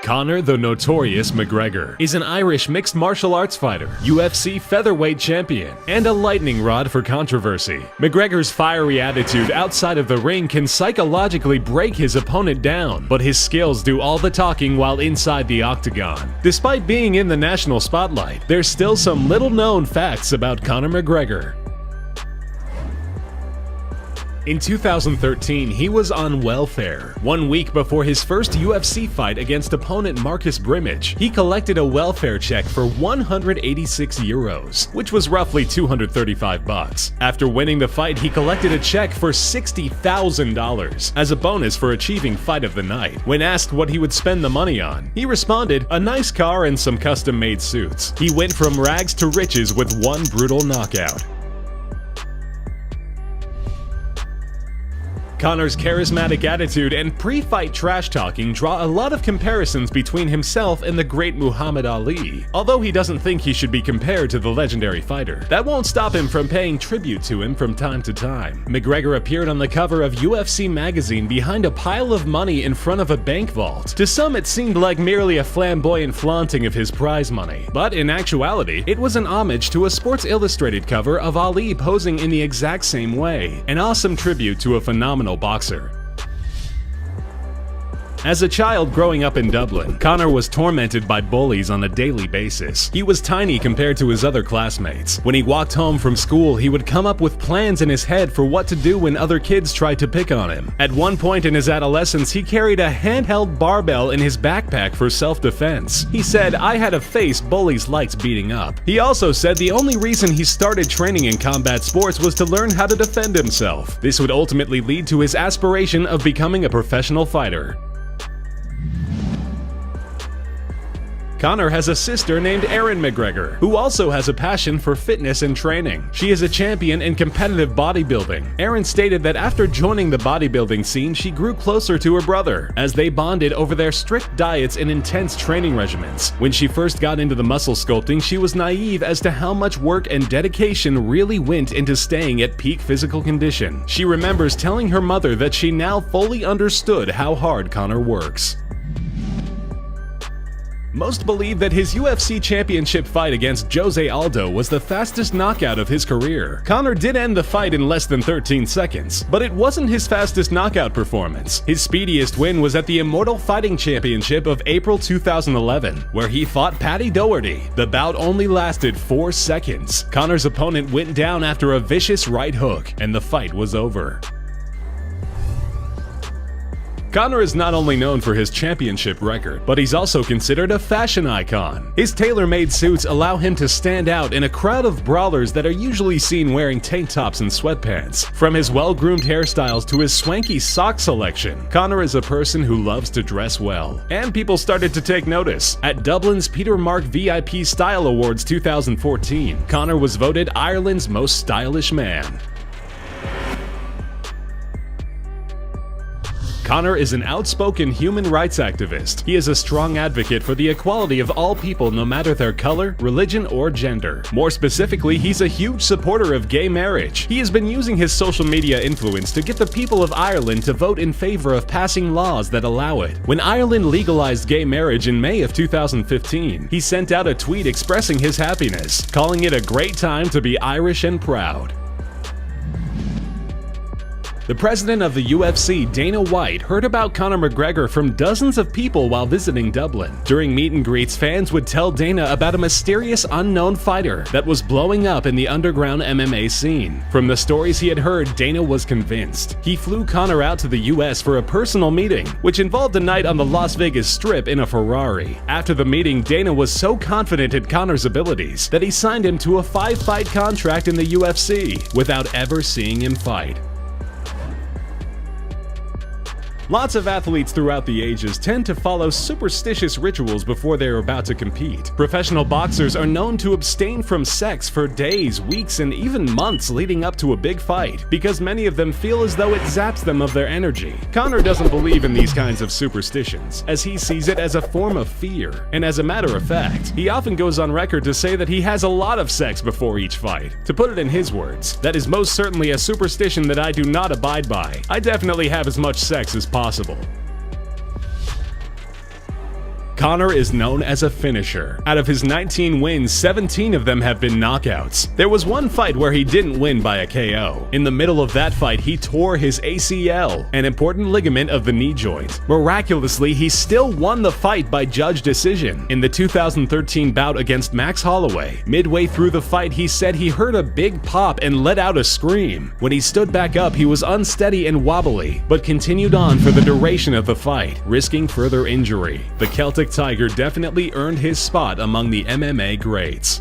Conor the Notorious McGregor is an Irish mixed martial arts fighter, UFC featherweight champion, and a lightning rod for controversy. McGregor's fiery attitude outside of the ring can psychologically break his opponent down, but his skills do all the talking while inside the octagon. Despite being in the national spotlight, there's still some little-known facts about Conor McGregor. In 2013, he was on welfare. 1 week before his first UFC fight against opponent Marcus Brimage, he collected a welfare check for 186 euros, which was roughly 235 bucks. After winning the fight, he collected a check for $60,000 as a bonus for achieving Fight of the Night. When asked what he would spend the money on, he responded, "A nice car and some custom-made suits." He went from rags to riches with one brutal knockout. Conor's charismatic attitude and pre-fight trash-talking draw a lot of comparisons between himself and the great Muhammad Ali, although he doesn't think he should be compared to the legendary fighter. That won't stop him from paying tribute to him from time to time. McGregor appeared on the cover of UFC magazine behind a pile of money in front of a bank vault. To some, it seemed like merely a flamboyant flaunting of his prize money, but in actuality, it was an homage to a Sports Illustrated cover of Ali posing in the exact same way, an awesome tribute to a phenomenal boxer. As a child growing up in Dublin, Conor was tormented by bullies on a daily basis. He was tiny compared to his other classmates. When he walked home from school, he would come up with plans in his head for what to do when other kids tried to pick on him. At one point in his adolescence, he carried a handheld barbell in his backpack for self-defense. He said, "I had a face bullies liked beating up." He also said the only reason he started training in combat sports was to learn how to defend himself. This would ultimately lead to his aspiration of becoming a professional fighter. Conor has a sister named Erin McGregor, who also has a passion for fitness and training. She is a champion in competitive bodybuilding. Erin stated that after joining the bodybuilding scene, she grew closer to her brother, as they bonded over their strict diets and intense training regimens. When she first got into the muscle sculpting, she was naive as to how much work and dedication really went into staying at peak physical condition. She remembers telling her mother that she now fully understood how hard Conor works. Most believe that his UFC championship fight against Jose Aldo was the fastest knockout of his career. Conor did end the fight in less than 13 seconds, but it wasn't his fastest knockout performance. His speediest win was at the Immortal Fighting Championship of April 2011, where he fought Paddy Doherty. The bout only lasted 4 seconds. Conor's opponent went down after a vicious right hook, and the fight was over. Conor is not only known for his championship record, but he's also considered a fashion icon. His tailor-made suits allow him to stand out in a crowd of brawlers that are usually seen wearing tank tops and sweatpants. From his well-groomed hairstyles to his swanky sock selection, Conor is a person who loves to dress well. And people started to take notice. At Dublin's Peter Mark VIP Style Awards 2014, Conor was voted Ireland's most stylish man. Conor is an outspoken human rights activist. He is a strong advocate for the equality of all people no matter their color, religion, or gender. More specifically, he's a huge supporter of gay marriage. He has been using his social media influence to get the people of Ireland to vote in favor of passing laws that allow it. When Ireland legalized gay marriage in May of 2015, he sent out a tweet expressing his happiness, calling it a great time to be Irish and proud. The president of the UFC, Dana White, heard about Conor McGregor from dozens of people while visiting Dublin. During meet and greets, fans would tell Dana about a mysterious unknown fighter that was blowing up in the underground MMA scene. From the stories he had heard, Dana was convinced. He flew Conor out to the US for a personal meeting, which involved a night on the Las Vegas Strip in a Ferrari. After the meeting, Dana was so confident in Conor's abilities that he signed him to a 5-fight contract in the UFC without ever seeing him fight. Lots of athletes throughout the ages tend to follow superstitious rituals before they are about to compete. Professional boxers are known to abstain from sex for days, weeks, and even months leading up to a big fight, because many of them feel as though it zaps them of their energy. Conor doesn't believe in these kinds of superstitions, as he sees it as a form of fear. And as a matter of fact, he often goes on record to say that he has a lot of sex before each fight. To put it in his words, "That is most certainly a superstition that I do not abide by. I definitely have as much sex as possible." Conor is known as a finisher. Out of his 19 wins, 17 of them have been knockouts. There was one fight where he didn't win by a KO. In the middle of that fight, he tore his ACL, an important ligament of the knee joint. Miraculously, he still won the fight by judge decision. In the 2013 bout against Max Holloway, midway through the fight, he said he heard a big pop and let out a scream. When he stood back up, he was unsteady and wobbly, but continued on for the duration of the fight, risking further injury. The Celtic Tiger definitely earned his spot among the MMA greats.